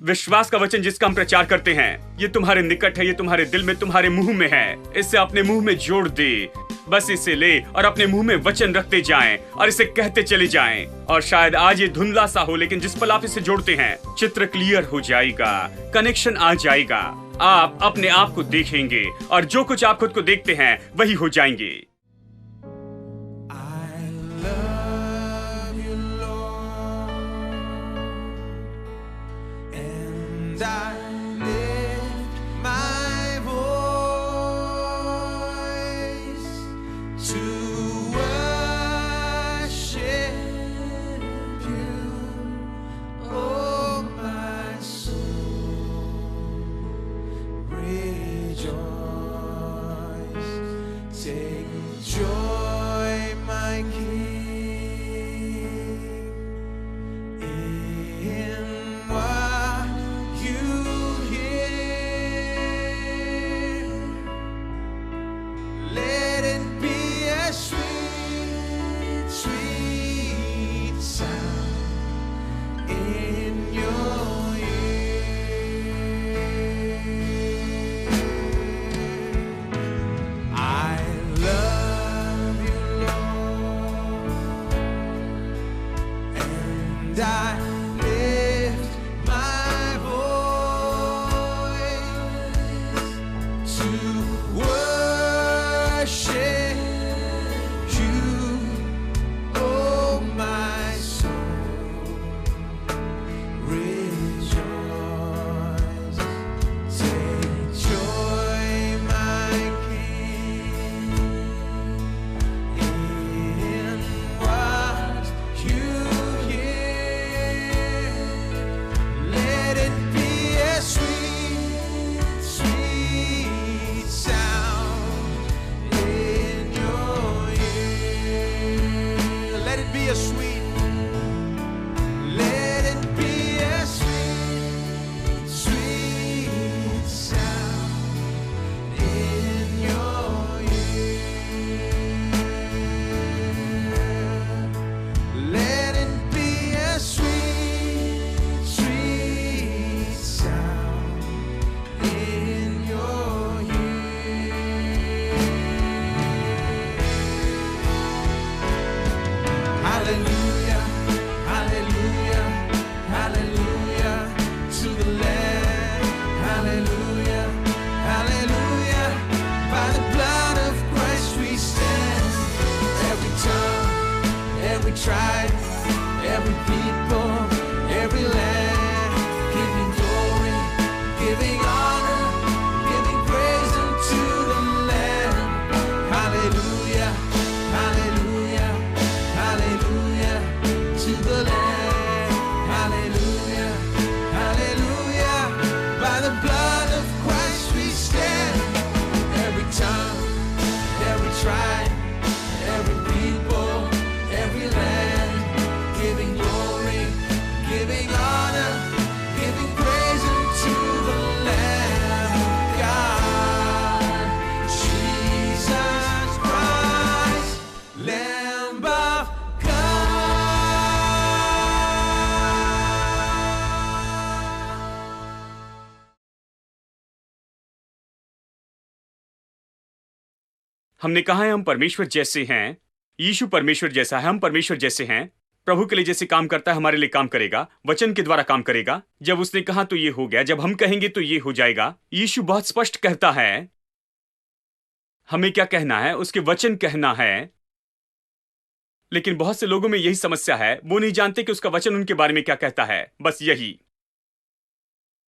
विश्वास का वचन जिसका हम प्रचार करते हैं, ये तुम्हारे निकट है, ये तुम्हारे दिल में, तुम्हारे मुंह में है। इसे अपने मुंह में जोड़ दे। बस इसे ले और अपने मुंह में वचन रखते जाएं और इसे कहते चले जाएं। और शायद आज ये धुंधला सा हो, लेकिन जिस पल आप इसे जोड़ते हैं, चित्र क्लियर हो जाएगा, कनेक्शन आ जाएगा। आप अपने आप को देखेंगे और जो कुछ आप खुद को देखते हैं वही हो जाएंगे। हमने कहा है हम परमेश्वर जैसे हैं। यीशु परमेश्वर जैसा है, हम परमेश्वर जैसे हैं। प्रभु के लिए जैसे काम करता है हमारे लिए काम करेगा, वचन के द्वारा काम करेगा। जब उसने कहा तो ये हो गया, जब हम कहेंगे तो ये हो जाएगा। यीशु बहुत स्पष्ट कहता है हमें क्या कहना है, उसके वचन कहना है। लेकिन बहुत से लोगों में यही समस्या है, वो नहीं जानते कि उसका वचन उनके बारे में क्या कहता है। बस यही,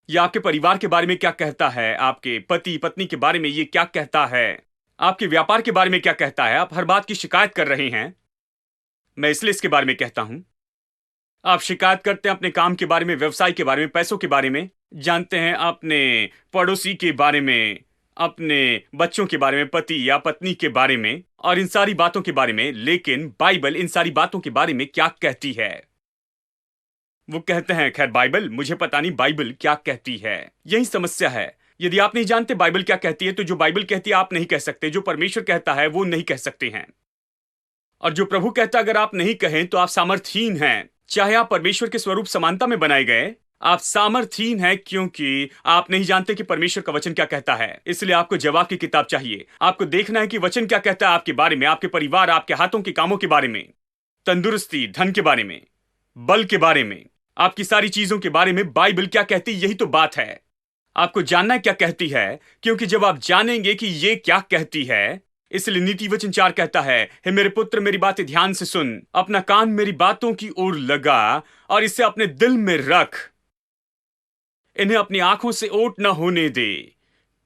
या आपके परिवार के बारे में क्या कहता है, आपके पति पत्नी के बारे में ये क्या कहता है, आपके व्यापार के बारे में क्या कहता है। आप हर बात की शिकायत कर रहे हैं। मैं इसलिए इसके बारे में कहता हूं। आप शिकायत करते हैं अपने काम के बारे में, व्यवसाय के बारे में, पैसों के बारे में, जानते हैं अपने पड़ोसी के बारे में, अपने बच्चों के बारे में, पति या पत्नी के बारे में, और इन सारी बातों के बारे में। लेकिन बाइबल इन सारी बातों के बारे में क्या कहती है? वो कहते हैं खैर बाइबल, मुझे पता नहीं बाइबल क्या कहती है। यही समस्या है। यदि आप नहीं जानते बाइबल क्या कहती है, तो जो बाइबल कहती है आप नहीं कह सकते, जो परमेश्वर कहता है वो नहीं कह सकते हैं। और जो प्रभु कहता है अगर आप नहीं कहें तो आप सामर्थहीन हैं। चाहे आप परमेश्वर के स्वरूप समानता में बनाए गए, आप सामर्थहीन हैं क्योंकि आप नहीं जानते कि परमेश्वर का वचन क्या कहता है। इसलिए आपको जवाब की किताब चाहिए। आपको देखना है कि वचन क्या कहता है आपके बारे में, आपके परिवार, आपके हाथों के कामों के बारे में, तंदुरुस्ती, धन के बारे में, बल के बारे में, आपकी सारी चीजों के बारे में बाइबल क्या कहती है। यही तो बात है। आपको जानना है क्या कहती है, क्योंकि जब आप जानेंगे कि ये क्या कहती है, इसलिए नीति वचन 4 कहता है, हे मेरे पुत्र मेरी बातें ध्यान से सुन, अपना कान मेरी बातों की ओर लगा और इसे अपने दिल में रख, इन्हें अपनी आंखों से ओट न होने दे,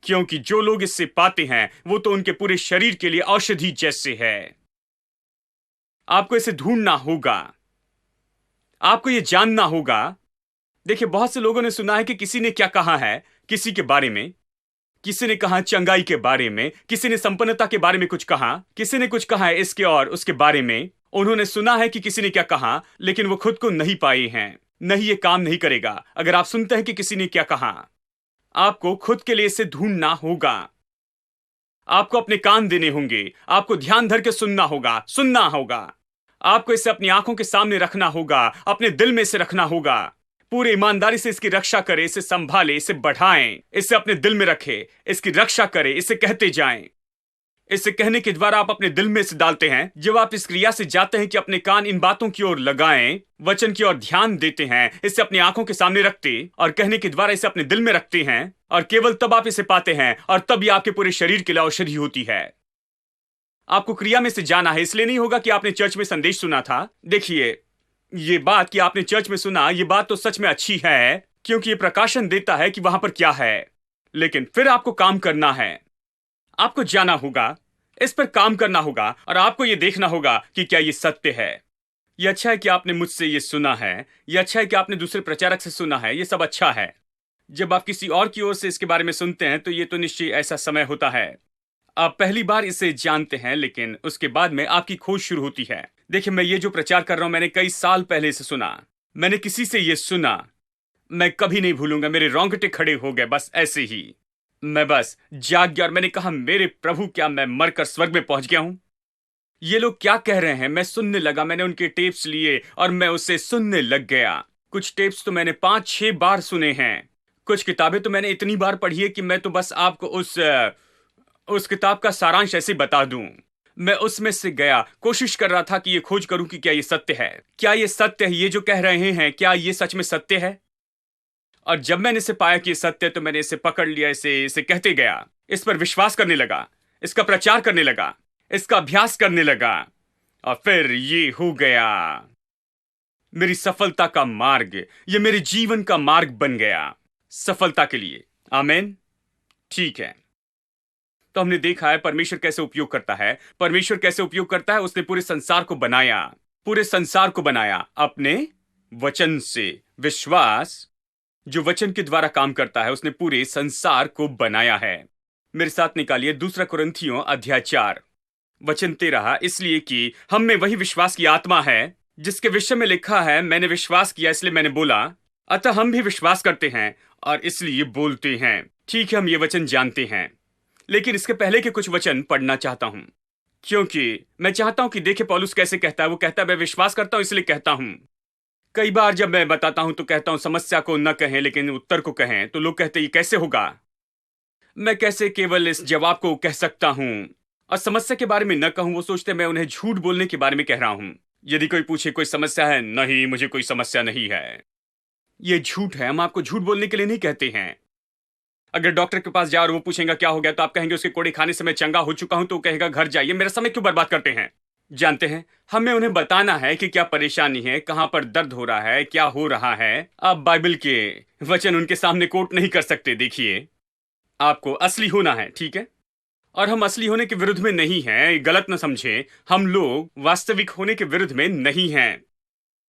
क्योंकि जो लोग इससे पाते हैं वो तो उनके पूरे शरीर के लिए औषधि जैसे है। आपको इसे ढूंढना होगा, आपको यह जानना होगा। देखिए, बहुत से लोगों ने सुना है कि किसी ने क्या कहा है किसी के बारे में। किसी ने कहा चंगाई के बारे में, किसी ने संपन्नता के बारे में कुछ कहा, किसी ने कुछ कहा है इसके और उसके बारे में। उन्होंने सुना है कि किसी ने क्या कहा, लेकिन वो खुद को नहीं पाए हैं। नहीं, ये काम नहीं करेगा। अगर आप सुनते हैं कि किसी ने क्या कहा, आपको खुद के लिए इसे ढूंढना होगा। आपको अपने कान देने होंगे, आपको ध्यान धर के सुनना होगा। आपको इसे अपनी आंखों के सामने रखना होगा, अपने दिल में इसे रखना होगा। पूरी ईमानदारी से इसकी रक्षा करे, इसे संभाले, इसे बढ़ाएं, इसे अपने दिल में रखे, इसकी रक्षा करे, इसे कहते जाएं। इसे कहने के द्वारा आप अपने दिल में इसे डालते हैं। जब आप इस क्रिया से जाते हैं कि अपने कान इन बातों की ओर लगाएं, वचन की ओर ध्यान देते हैं, इसे अपनी आंखों के सामने रखते और कहने के द्वारा इसे अपने दिल में रखते हैं, और केवल तब आप इसे पाते हैं और तब यह आपके पूरे शरीर के लिए औषधि होती है। आपको क्रिया में से जाना है। इसलिए नहीं होगा कि आपने चर्च में संदेश सुना था। देखिए, ये बात कि आपने चर्च में सुना, ये बात तो सच में अच्छी है, क्योंकि ये प्रकाशन देता है कि वहां पर क्या है। लेकिन फिर आपको काम करना है, आपको जाना होगा, इस पर काम करना होगा, और आपको यह देखना होगा कि क्या ये सत्य है। यह अच्छा है कि आपने मुझसे ये सुना है, यह अच्छा है कि आपने दूसरे प्रचारक से सुना है, यह सब अच्छा है। जब आप किसी और की ओर से इसके बारे में सुनते हैं तो ये तो निश्चय ऐसा समय होता है, आप पहली बार इसे जानते हैं, लेकिन उसके बाद में आपकी खोज शुरू होती है। देखिए, मैं ये जो प्रचार कर रहा हूं, मैंने कई साल पहले इसे सुना। मैंने किसी से ये सुना, मैं कभी नहीं भूलूंगा। मेरे रोंगटे खड़े हो गए, बस ऐसे ही। मैं बस जाग गया और मैंने कहा, मेरे प्रभु, क्या मैं मरकर स्वर्ग में पहुंच गया हूं? ये लोग क्या कह रहे हैं? मैं सुनने लगा। मैंने उनके टेप्स लिए और मैं उसे सुनने लग गया। कुछ टेप्स तो मैंने 5-6 बार सुने हैं। कुछ किताबें तो मैंने इतनी बार पढ़ी है कि मैं तो बस आपको उस किताब का सारांश ऐसे बता दूं। मैं उसमें से गया, कोशिश कर रहा था कि ये खोज करूं कि क्या ये सत्य है, क्या ये सत्य है, ये जो कह रहे हैं, क्या ये सच में सत्य है। और जब मैंने इसे पाया कि ये सत्य, तो मैंने इसे पकड़ लिया, इसे कहते गया, इस पर विश्वास करने लगा, इसका प्रचार करने लगा, इसका अभ्यास करने लगा, और फिर ये हो गया मेरी सफलता का मार्ग। ये मेरे जीवन का मार्ग बन गया सफलता के लिए। आमीन। ठीक है, तो हमने देखा है परमेश्वर कैसे उपयोग करता है। परमेश्वर कैसे उपयोग करता है? उसने पूरे संसार को बनाया, पूरे संसार को बनाया अपने वचन से। विश्वास जो वचन के द्वारा काम करता है, उसने पूरे संसार को बनाया है। मेरे साथ निकालिए 2 कुरिन्थियों अध्याय 4 वचन 13। इसलिए कि हम में वही विश्वास की आत्मा है जिसके विषय में लिखा है, मैंने विश्वास किया इसलिए मैंने बोला। अतः हम भी विश्वास करते हैं और इसलिए बोलते हैं। ठीक है, हम ये वचन जानते हैं, लेकिन इसके पहले के कुछ वचन पढ़ना चाहता हूं, क्योंकि मैं चाहता हूं कि देखे पौलुस कैसे कहता है। वो कहता है, मैं विश्वास करता हूं इसलिए कहता हूं। कई बार जब मैं बताता हूं तो कहता हूं समस्या को न कहें लेकिन उत्तर को कहें, तो लोग कहते हैं ये कैसे होगा, मैं कैसे केवल इस जवाब को कह सकता हूं और समस्या के बारे में न कहूं। वो सोचते मैं उन्हें झूठ बोलने के बारे में कह रहा हूं। यदि कोई पूछे कोई समस्या है, नहीं मुझे कोई समस्या नहीं है, ये झूठ है। हम आपको झूठ बोलने के लिए नहीं कहते हैं। अगर डॉक्टर के पास जाओ और वो पूछेगा क्या हो गया, तो आप कहेंगे उसके कोड़े खाने से मैं चंगा हो चुका हूं, तो वो कहेगा घर जाइए। मेरा समय क्यों बर्बाद करते हैं? जानते हैं, हमें उन्हें बताना है कि क्या परेशानी है, कहां पर दर्द हो रहा है, क्या हो रहा है। आप बाइबल के वचन उनके सामने कोट नहीं कर सकते। देखिए, आपको असली होना है, ठीक है? और हम असली होने के विरुद्ध में नहीं हैं, गलत न समझें। हम लोग वास्तविक होने के विरुद्ध में नहीं हैं।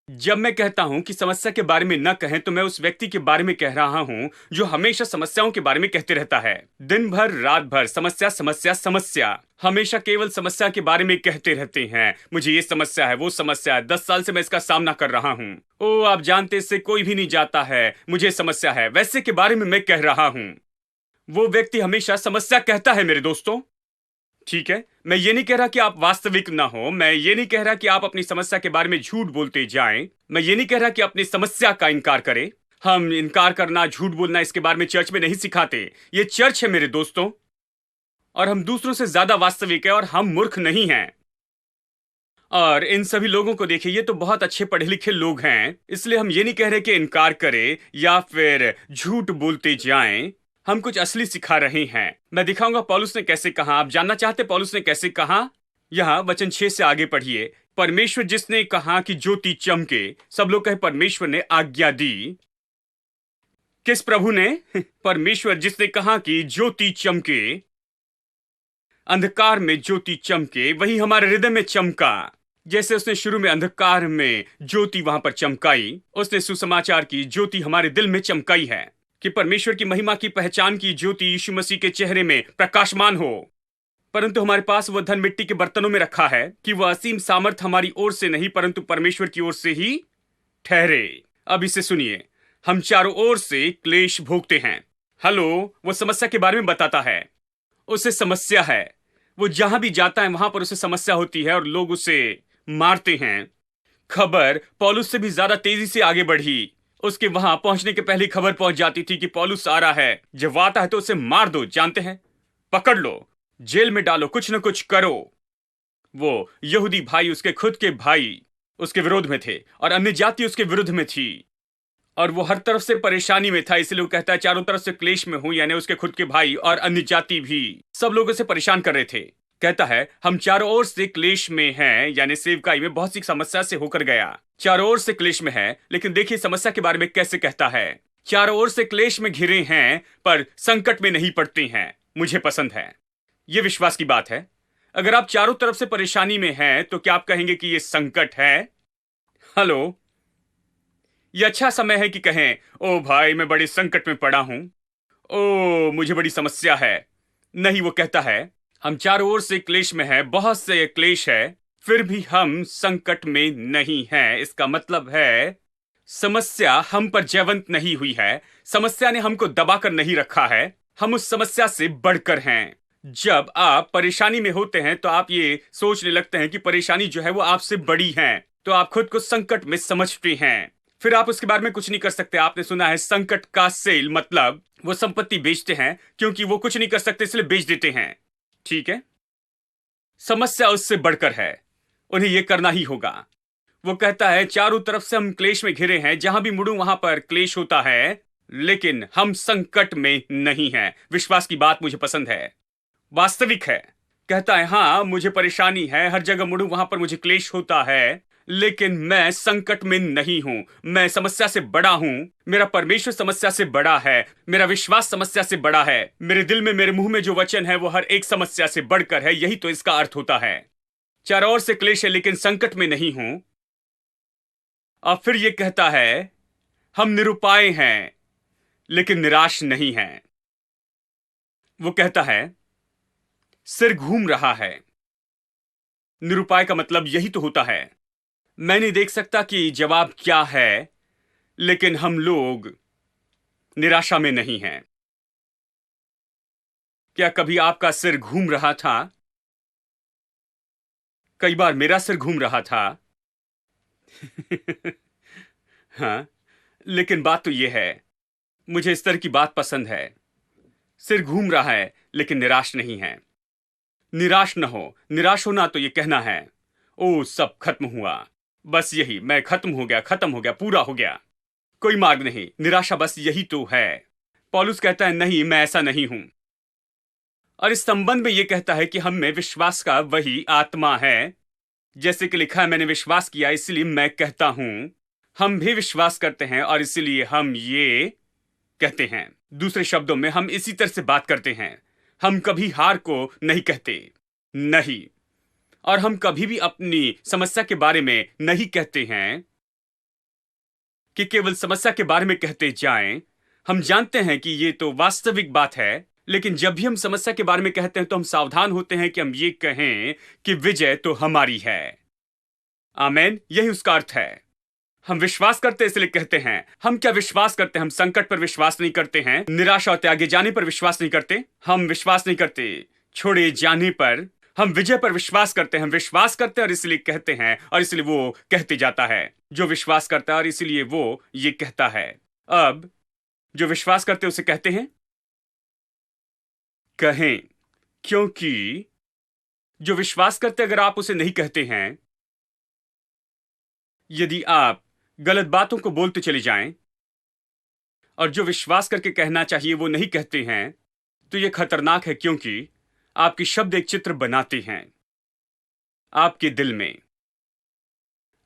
जब मैं कहता हूं कि समस्या के बारे में न कहें, तो मैं उस व्यक्ति के बारे में कह रहा हूं जो हमेशा समस्याओं के बारे में कहते रहता है। दिन भर रात भर समस्या समस्या समस्या, हमेशा केवल समस्या के बारे में कहते रहते हैं। मुझे ये समस्या है, वो समस्या है, 10 साल से मैं इसका सामना कर रहा हूं। ओ आप जानते, इससे कोई भी नहीं जाता है, मुझे समस्या है, वैसे के बारे में मैं कह रहा हूं। वो व्यक्ति हमेशा समस्या कहता है मेरे दोस्तों। ठीक है, मैं ये नहीं कह रहा कि आप वास्तविक ना हो, मैं ये नहीं कह रहा कि आप अपनी समस्या के बारे में झूठ बोलते जाएं, मैं ये नहीं कह रहा कि अपनी समस्या का इनकार करें। हम इनकार करना, झूठ बोलना, इसके बारे में चर्च में नहीं सिखाते। ये चर्च है मेरे दोस्तों, और हम दूसरों से ज्यादा वास्तविक है और हम मूर्ख नहीं हैं। और इन सभी लोगों को देखिए, ये तो बहुत अच्छे पढ़े लिखे लोग हैं, इसलिए हम ये नहीं कह रहे कि इनकार करें या फिर झूठ बोलते जाएं। हम कुछ असली सिखा रहे हैं। मैं दिखाऊंगा पौलुस ने कैसे कहा। आप जानना चाहते पौलुस ने कैसे कहा? यहां वचन 6 से आगे पढ़िए। परमेश्वर जिसने कहा कि ज्योति चमके, सब लोग कहे परमेश्वर ने आज्ञा दी। किस प्रभु ने? परमेश्वर जिसने कहा कि ज्योति चमके, अंधकार में ज्योति चमके, वही हमारे हृदय में चमका। जैसे उसने शुरू में अंधकार में ज्योति वहां पर चमकाई, उसने सुसमाचार की ज्योति हमारे दिल में चमकाई है कि परमेश्वर की महिमा की पहचान की ज्योति यीशु मसीह के चेहरे में प्रकाशमान हो। परंतु हमारे पास वह धन मिट्टी के बर्तनों में रखा है कि वह असीम सामर्थ हमारी ओर से नहीं परंतु परमेश्वर की ओर से ही ठहरे। अब इसे सुनिए। हम चारों ओर से क्लेश भोगते हैं। हेलो, वो समस्या के बारे में बताता है। उसे समस्या है। वो जहां भी जाता है वहां पर उसे समस्या होती है और लोग उसे मारते हैं। खबर पौलुस से भी ज्यादा तेजी से आगे बढ़ी। उसके वहां पहुंचने के पहले खबर पहुंच जाती थी कि पौलुस आ रहा है। जब वो आता है तो उसे मार दो, जानते हैं, पकड़ लो, जेल में डालो, कुछ न कुछ करो। वो यहूदी भाई, उसके खुद के भाई उसके विरोध में थे और अन्य जाति उसके विरुद्ध में थी और वो हर तरफ से परेशानी में था। इसलिए वो कहता है चारों तरफ से क्लेश में हूं, यानी उसके खुद के भाई और अन्य जाति भी सब लोगों से परेशान कर रहे थे। कहता है हम चारों ओर से क्लेश में हैं, यानी सेवकाई में बहुत सी समस्या से होकर गया। चारों ओर से क्लेश में है, लेकिन देखिए समस्या के बारे में कैसे कहता है। चारों ओर से क्लेश में घिरे हैं पर संकट में नहीं पड़ते हैं। मुझे पसंद है, ये विश्वास की बात है। अगर आप चारों तरफ से परेशानी में हैं तो क्या आप कहेंगे कि ये संकट है? हेलो, ये अच्छा समय है कि कहें ओ भाई मैं बड़े संकट में पड़ा हूं, ओ मुझे बड़ी समस्या है। नहीं, वो कहता है हम चारों ओर से क्लेश में है, बहुत से क्लेश है, फिर भी हम संकट में नहीं हैं। इसका मतलब है समस्या हम पर जयवंत नहीं हुई है। समस्या ने हमको दबाकर नहीं रखा है। हम उस समस्या से बढ़कर हैं। जब आप परेशानी में होते हैं तो आप ये सोचने लगते हैं कि परेशानी जो है वो आपसे बड़ी है, तो आप खुद को संकट में समझते हैं। फिर आप उसके बारे में कुछ नहीं कर सकते। आपने सुना है संकट का सेल, मतलब वो संपत्ति बेचते हैं क्योंकि वो कुछ नहीं कर सकते इसलिए बेच देते हैं। ठीक है, समस्या उससे बढ़कर है, उन्हें यह करना ही होगा। वो कहता है चारों तरफ से हम क्लेश में घिरे हैं, जहां भी मुड़ूं वहां पर क्लेश होता है, लेकिन हम संकट में नहीं हैं। विश्वास की बात मुझे पसंद है, वास्तविक है। कहता है हां मुझे परेशानी है, हर जगह मुड़ूं वहां पर मुझे क्लेश होता है, लेकिन मैं संकट में नहीं हूं। मैं समस्या से बड़ा हूं। मेरा परमेश्वर समस्या से बड़ा है। मेरा विश्वास समस्या से बड़ा है। मेरे दिल में, मेरे मुंह में जो वचन है वो हर एक समस्या से बढ़कर है। यही तो इसका अर्थ होता है। चारों ओर से क्लेश है लेकिन संकट में नहीं हूं। और फिर ये कहता है हम निरुपाय हैं लेकिन निराश नहीं हैं। वो कहता है सिर घूम रहा है। निरुपाय का मतलब यही तो होता है। मैं नहीं देख सकता कि जवाब क्या है, लेकिन हम लोग निराशा में नहीं हैं। क्या कभी आपका सिर घूम रहा था? कई बार मेरा सिर घूम रहा था। हाँ, लेकिन बात तो यह है, मुझे इस तरह की बात पसंद है। सिर घूम रहा है लेकिन निराश नहीं है। निराश न हो। निराश होना तो यह कहना है ओ सब खत्म हुआ, बस यही, मैं खत्म हो गया, पूरा हो गया, कोई मार्ग नहीं। निराशा बस यही तो है। पौलुस कहता है नहीं, मैं ऐसा नहीं हूं। और इस संबंध में यह कहता है कि हम में विश्वास का वही आत्मा है। जैसे कि लिखा है मैंने विश्वास किया इसलिए मैं कहता हूं। हम भी विश्वास करते हैं और इसीलिए हम ये कहते हैं। दूसरे शब्दों में हम इसी तरह से बात करते हैं। हम कभी हार को नहीं कहते, नहीं। और हम कभी भी अपनी समस्या के बारे में नहीं कहते हैं कि केवल समस्या के बारे में कहते जाएं। हम जानते हैं कि ये तो वास्तविक बात है, लेकिन जब भी हम समस्या के बारे में कहते हैं तो हम सावधान होते हैं कि हम ये कहें कि विजय तो हमारी है। आमेन, यही उसका अर्थ है। हम विश्वास करते इसलिए कहते हैं। हम क्या विश्वास करते हैं? हम संकट पर विश्वास नहीं करते हैं, निराशा और त्यागे जाने पर विश्वास नहीं करते। हम विश्वास नहीं करते छोड़े जाने पर। हम विजय पर विश्वास करते हैं। हम विश्वास करते हैं और इसलिए कहते हैं, और इसलिए वो कहते जाता है। जो विश्वास करता है और इसलिए वो ये कहता है। अब जो विश्वास करते उसे कहते हैं कहें, क्योंकि जो विश्वास करते अगर आप उसे नहीं कहते हैं, यदि आप गलत बातों को बोलते चले जाएं और जो विश्वास करके कहना चाहिए वो नहीं कहते हैं, तो यह खतरनाक है, क्योंकि आपके शब्द एक चित्र बनाते हैं आपके दिल में।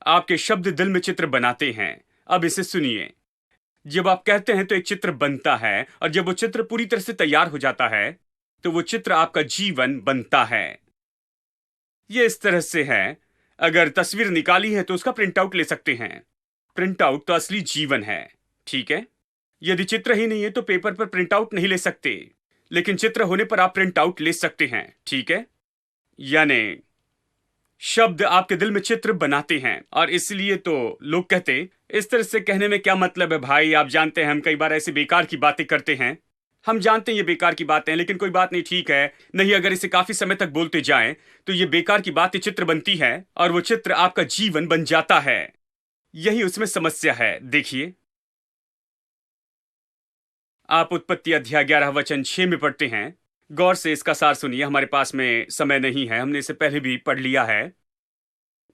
आपके शब्द दिल में चित्र बनाते हैं। अब इसे सुनिए, जब आप कहते हैं तो एक चित्र बनता है, और जब वो चित्र पूरी तरह से तैयार हो जाता है तो वो चित्र आपका जीवन बनता है। ये इस तरह से है, अगर तस्वीर निकाली है तो उसका प्रिंट आउट ले सकते हैं। प्रिंट आउट तो असली जीवन है, ठीक है। यदि चित्र ही नहीं है तो पेपर पर प्रिंट आउट नहीं ले सकते, लेकिन चित्र होने पर आप प्रिंट आउट ले सकते हैं, ठीक है। यानी शब्द आपके दिल में चित्र बनाते हैं, और इसलिए तो लोग कहते, इस तरह से कहने में क्या मतलब है भाई, आप जानते हैं हम कई बार ऐसी बेकार की बातें करते हैं। हम जानते हैं ये बेकार की बातें हैं, लेकिन कोई बात नहीं, ठीक है। नहीं, अगर इसे काफी समय तक बोलते जाएं तो ये बेकार की बातें चित्र बनती है, और वो चित्र आपका जीवन बन जाता है। यही उसमें समस्या है। देखिए, आप उत्पत्ति अध्याय 11 वचन 6 में पढ़ते हैं। गौर से इसका सार सुनिए, हमारे पास में समय नहीं है, हमने इसे पहले भी पढ़ लिया है।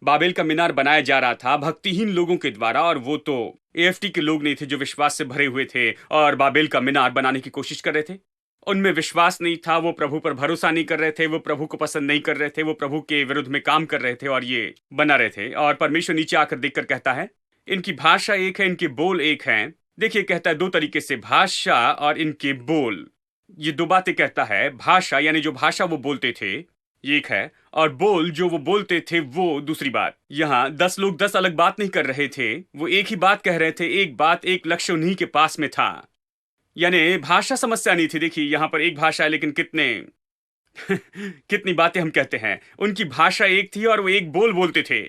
बाबेल का मीनार बनाया जा रहा था भक्तिहीन लोगों के द्वारा, और वो तो एएफटी के लोग नहीं थे जो विश्वास से भरे हुए थे और बाबेल का मीनार बनाने की कोशिश कर रहे थे। उनमें विश्वास नहीं था, वो प्रभु पर भरोसा नहीं कर रहे थे, वो प्रभु को पसंद नहीं कर रहे थे, वो प्रभु के विरुद्ध में काम कर रहे थे और ये बना रहे थे। और परमेश्वर नीचे आकर देखकर कहता है, इनकी भाषा एक है, इनके बोल एक हैं। देखिए, कहता है दो तरीके से, भाषा और इनके बोल। ये दो बातें कहता है। भाषा यानी जो भाषा वो बोलते थे एक है, और बोल जो वो बोलते थे वो दूसरी बात। यहाँ 10 लोग 10 अलग बात नहीं कर रहे थे, वो एक ही बात कह रहे थे। एक बात, एक लक्ष्य उन्हीं के पास में था। यानी भाषा समस्या नहीं थी। देखिए, यहाँ पर एक भाषा है, लेकिन कितने कितनी बातें हम कहते हैं। उनकी भाषा एक थी और वो एक बोल बोलते थे।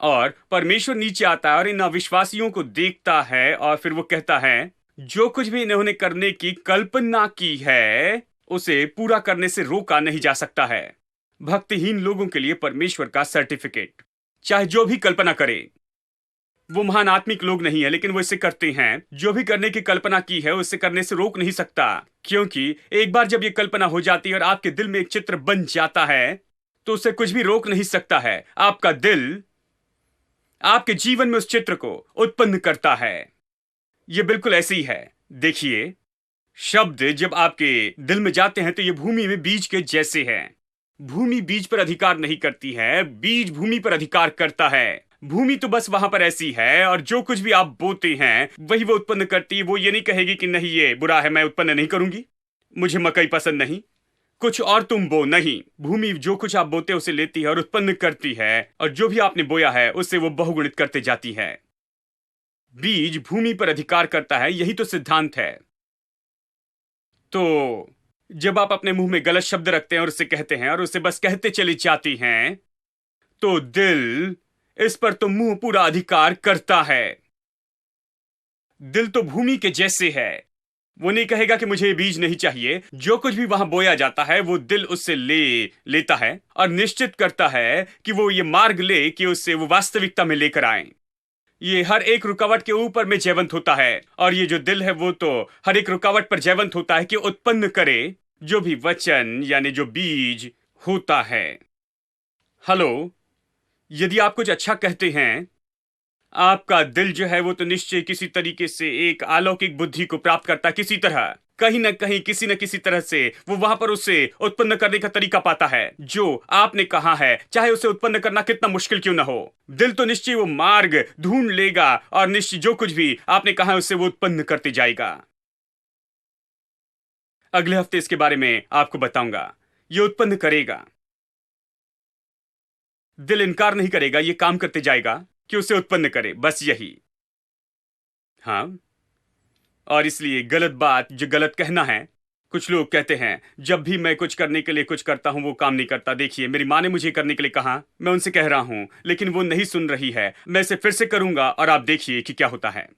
और परमेश्वर नीचे आता है और इन अविश्वासियों को देखता है, और फिर वो कहता है, जो कुछ भी इन्होंने करने की कल्पना की है उसे पूरा करने से रोका नहीं जा सकता है। भक्तिहीन लोगों के लिए परमेश्वर का सर्टिफिकेट, चाहे जो भी कल्पना करे, वो महान आत्मिक लोग नहीं है, लेकिन वो इसे करते हैं। जो भी करने की कल्पना की है उसे करने से रोक नहीं सकता, क्योंकि एक बार जब ये कल्पना हो जाती है और आपके दिल में एक चित्र बन जाता है तो उसे कुछ भी रोक नहीं सकता है। आपका दिल आपके जीवन में उस चित्र को उत्पन्न करता है। यह बिल्कुल ऐसे ही है। देखिए, शब्द जब आपके दिल में जाते हैं तो ये भूमि में बीज के जैसे है। भूमि बीज पर अधिकार नहीं करती है, बीज भूमि पर अधिकार करता है। भूमि तो बस वहां पर ऐसी है, और जो कुछ भी आप बोते हैं वही वो उत्पन्न करती है। वो ये नहीं कहेगी कि नहीं ये बुरा है, मैं उत्पन्न नहीं करूंगी, मुझे मकई पसंद नहीं, कुछ और तुम बो। नहीं, भूमि जो कुछ आप बोते उसे लेती है और उत्पन्न करती है, और जो भी आपने बोया है उससे वो बहुगुणित करते जाती है। बीज भूमि पर अधिकार करता है, यही तो सिद्धांत है। तो जब आप अपने मुंह में गलत शब्द रखते हैं और उसे कहते हैं और उसे बस कहते चली जाती हैं, तो दिल इस पर तो मुंह पूरा अधिकार करता है। दिल तो भूमि के जैसे है, वो नहीं कहेगा कि मुझे बीज नहीं चाहिए। जो कुछ भी वहां बोया जाता है वो दिल उससे लेता है और निश्चित करता है कि वो ये मार्ग ले कि उससे वो वास्तविकता में लेकर आए। ये हर एक रुकावट के ऊपर में जयवंत होता है, और ये जो दिल है वो तो हर एक रुकावट पर जयवंत होता है कि उत्पन्न करे जो भी वचन यानी जो बीज होता है। हेलो, यदि आप कुछ अच्छा कहते हैं, आपका दिल जो है वो तो निश्चय किसी तरीके से एक अलौकिक बुद्धि को प्राप्त करता, किसी तरह कहीं ना कहीं किसी न किसी तरह से वो वहां पर उसे उत्पन्न करने का तरीका पाता है जो आपने कहा है, चाहे उसे उत्पन्न करना कितना मुश्किल क्यों ना हो। दिल तो निश्चय वो मार्ग ढूंढ लेगा और निश्चय जो कुछ भी आपने कहा है उससे वो उत्पन्न करते जाएगा। अगले हफ्ते इसके बारे में आपको बताऊंगा। ये उत्पन्न करेगा, दिल इनकार नहीं करेगा, ये काम करते जाएगा कि उसे उत्पन्न करे, बस यही। हाँ, और इसलिए गलत बात जो गलत कहना है, कुछ लोग कहते हैं जब भी मैं कुछ करने के लिए कुछ करता हूं वो काम नहीं करता। देखिए, मेरी माँ ने मुझे करने के लिए कहा, मैं उनसे कह रहा हूं, लेकिन वो नहीं सुन रही है। मैं इसे फिर से करूंगा और आप देखिए कि क्या होता है।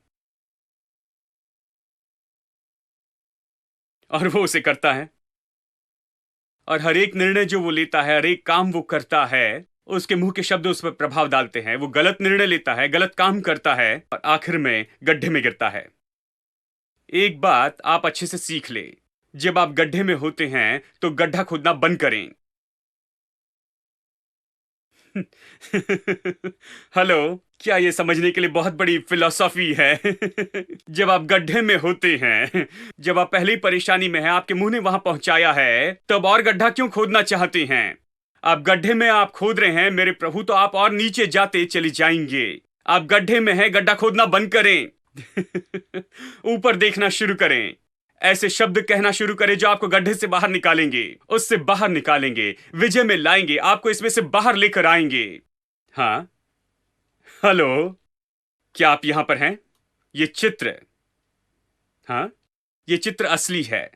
और वो उसे करता है, और हर एक निर्णय जो वो लेता है, हर एक काम वो करता है, उसके मुंह के शब्द उस पर प्रभाव डालते हैं। वो गलत निर्णय लेता है, गलत काम करता है और आखिर में गड्ढे में गिरता है। एक बात आप अच्छे से सीख ले, जब आप गड्ढे में होते हैं तो गड्ढा खोदना बंद करें। हेलो, क्या ये समझने के लिए बहुत बड़ी फिलॉसफी है? जब आप गड्ढे में होते हैं, जब आप पहले ही परेशानी में हैं, आपके मुंह ने वहां पहुंचाया है, तब और गड्ढा क्यों खोदना चाहते हैं? आप गड्ढे में आप खोद रहे हैं मेरे प्रभु, तो आप और नीचे जाते चले जाएंगे। आप गड्ढे में हैं, गड्ढा खोदना बंद करें। ऊपर देखना शुरू करें। ऐसे शब्द कहना शुरू करें जो आपको गड्ढे से बाहर निकालेंगे, उससे बाहर निकालेंगे, विजय में लाएंगे, आपको इसमें से बाहर लेकर आएंगे। हाँ, हेलो, क्या आप यहां पर हैं? ये चित्र, हाँ, ये चित्र असली है।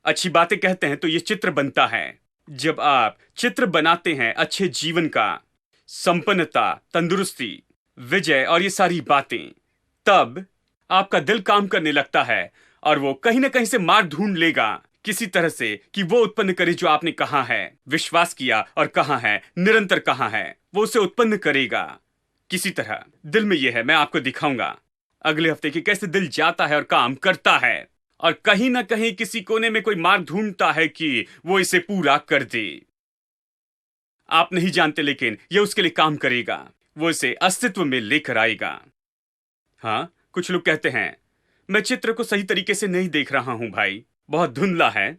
अच्छी बातें कहते हैं तो ये चित्र बनता है। जब आप चित्र बनाते हैं अच्छे जीवन का, संपन्नता, तंदुरुस्ती, विजय और ये सारी बातें, तब आपका दिल काम करने लगता है और वो कहीं ना कहीं से मार्ग ढूंढ लेगा किसी तरह से कि वो उत्पन्न करे जो आपने कहा है, विश्वास किया और कहा है, निरंतर कहा है, वो उसे उत्पन्न करेगा किसी तरह। दिल में ये है, मैं आपको दिखाऊंगा अगले हफ्ते कि कैसे दिल जाता है और काम करता है और कहीं ना कहीं किसी कोने में कोई मार्ग ढूंढता है कि वो इसे पूरा कर दे। आप नहीं जानते, लेकिन ये उसके लिए काम करेगा, वो इसे अस्तित्व में लेकर आएगा। हाँ, कुछ लोग कहते हैं मैं चित्र को सही तरीके से नहीं देख रहा हूं भाई, बहुत धुंधला है।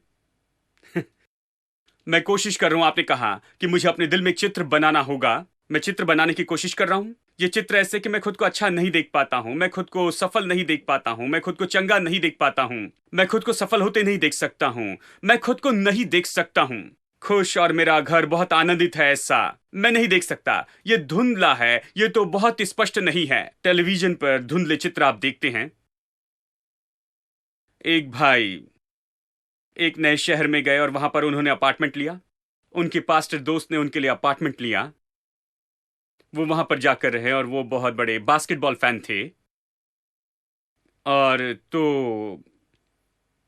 मैं कोशिश कर रहा हूं, आपने कहा कि मुझे अपने दिल में एक चित्र बनाना होगा। मैं चित्र बनाने की कोशिश कर रहा हूं। ये चित्र ऐसे कि मैं खुद को अच्छा नहीं देख पाता हूं, मैं खुद को सफल नहीं देख पाता हूं, मैं खुद को चंगा नहीं देख पाता हूं, मैं खुद को सफल होते नहीं देख सकता हूं, मैं खुद को नहीं देख सकता हूं खुश और मेरा घर बहुत आनंदित है, ऐसा मैं नहीं देख सकता। ये धुंधला है, ये तो बहुत स्पष्ट नहीं है। टेलीविजन पर धुंधले चित्र आप देखते हैं। एक भाई एक नए शहर में गए और वहां पर उन्होंने अपार्टमेंट लिया। उनके पास्टर दोस्त ने उनके लिए अपार्टमेंट लिया। वो वहां पर जाकर रहे और वो बहुत बड़े बास्केटबॉल फैन थे। और तो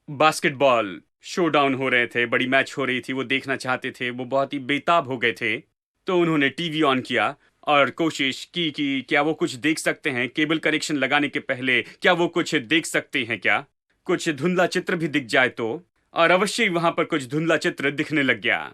बास्केटबॉल शोडाउन हो रहे थे, बड़ी मैच हो रही थी, वो देखना चाहते थे, वो बहुत ही बेताब हो गए थे। तो उन्होंने टीवी ऑन किया और कोशिश की कि क्या वो कुछ देख सकते हैं। केबल कनेक्शन लगाने के पहले क्या वो कुछ देख सकते हैं, क्या कुछ धुंधला चित्र भी दिख जाए तो। और अवश्य वहां पर कुछ धुंधला चित्र दिखने लग गया।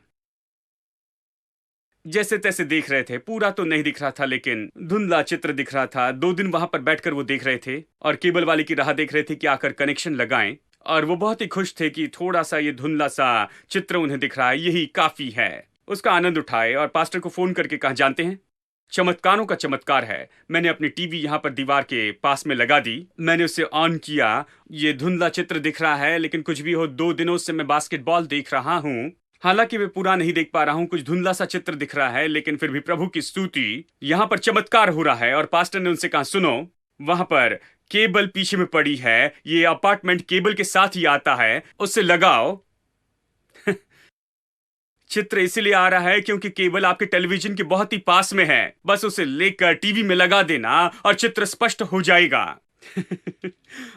जैसे तैसे देख रहे थे, पूरा तो नहीं दिख रहा था लेकिन धुंधला चित्र दिख रहा था। 2 दिन वहां पर बैठकर वो देख रहे थे और केबल वाले की राह देख रहे थे कि आकर कनेक्शन लगाएं। और वो बहुत ही खुश थे कि थोड़ा सा ये धुंधला सा चित्र उन्हें दिख रहा है, यही काफी है। उसका आनंद उठाए और पास्टर को फोन करके कहा, जानते हैं, चमत्कारों का चमत्कार है। मैंने अपनी टीवी यहाँ पर दीवार के पास में लगा दी, मैंने उसे ऑन किया, ये धुंधला चित्र दिख रहा है, लेकिन कुछ भी हो 2 दिनों से मैं बास्केटबॉल देख रहा हूँ। हालांकि मैं पूरा नहीं देख पा रहा हूँ, कुछ धुंधला सा चित्र दिख रहा है, लेकिन फिर भी प्रभु की स्तुति, यहाँ पर चमत्कार हो रहा है। और पास्टर ने उनसे कहा, सुनो, वहां पर केबल पीछे में पड़ी है, ये अपार्टमेंट केबल के साथ ही आता है, उससे लगाओ। चित्र इसीलिए आ रहा है क्योंकि केबल आपके टेलीविजन के बहुत ही पास में है। बस उसे लेकर टीवी में लगा देना और चित्र स्पष्ट हो जाएगा।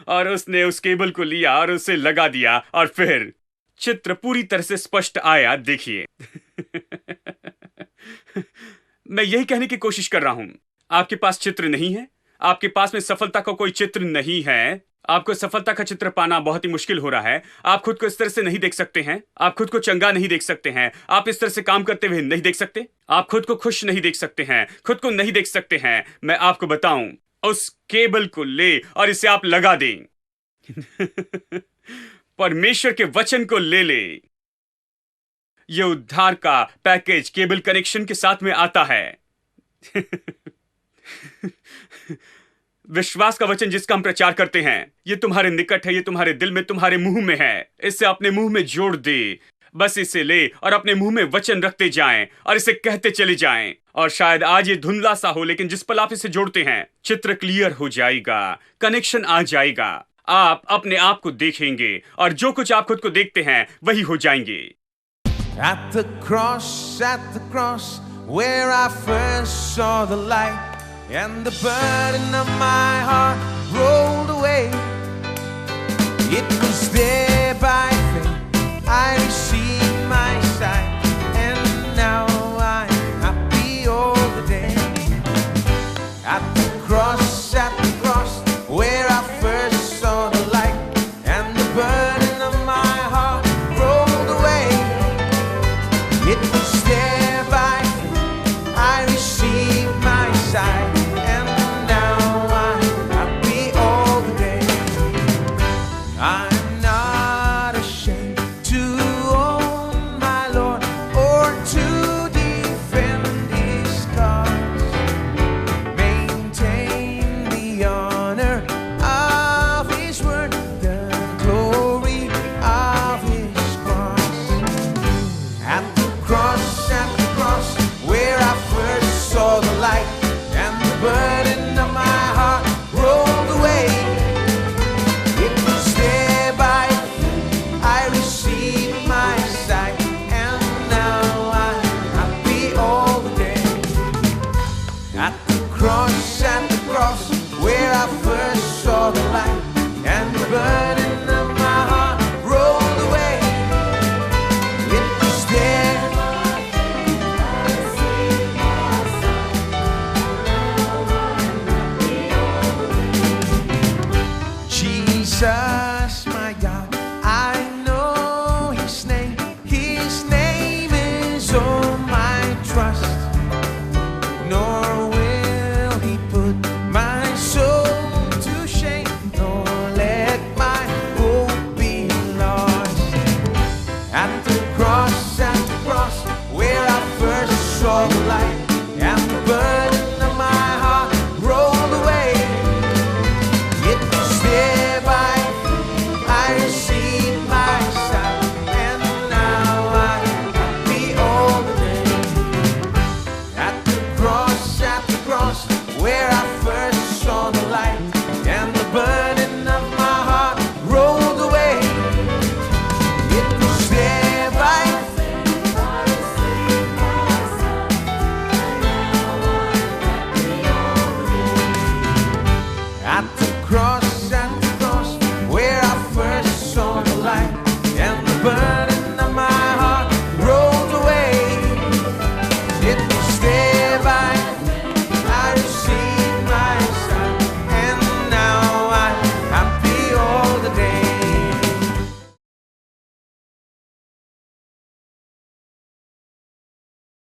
और उसने उस केबल को लिया और उसे लगा दिया और फिर चित्र पूरी तरह से स्पष्ट आया। देखिए। मैं यही कहने की कोशिश कर रहा हूं, आपके पास चित्र नहीं है, आपके पास में सफलता का कोई चित्र नहीं है, आपको सफलता का चित्र पाना बहुत ही मुश्किल हो रहा है। आप खुद को इस तरह से नहीं देख सकते हैं, आप खुद को चंगा नहीं देख सकते हैं, आप इस तरह से काम करते हुए नहीं देख सकते, आप खुद को खुश नहीं देख सकते हैं, खुद को नहीं देख सकते हैं। मैं आपको बताऊं, उस केबल को ले और इसे आप लगा दें। परमेश्वर के वचन को ले ले। यह उद्धार का पैकेज केबल कनेक्शन के साथ में आता है। विश्वास का वचन जिसका हम प्रचार करते हैं, ये तुम्हारे निकट है, ये तुम्हारे दिल में, तुम्हारे मुंह में है। इसे अपने मुंह में जोड़ दे। बस इसे ले और अपने मुंह में वचन रखते जाएं और इसे कहते चले जाएं। और शायद आज ये धुंधला सा हो, लेकिन जिस पल आप इसे जोड़ते हैं, चित्र क्लियर हो जाएगा, कनेक्शन आ जाएगा, आप अपने आप को देखेंगे और जो कुछ आप खुद को देखते हैं वही हो जाएंगे। At the cross, where I first saw the light, and the burden of my heart rolled away. It was there by faith I received my sight, and now I'm happy all the day. At the cross, where I first saw the light. the light, and the burden of my heart rolled away. It was there. Jesus, my God, I know His name. His name is all my trust. Nor will He put my soul to shame, nor let my hope be lost. At the cross, where I first saw the light,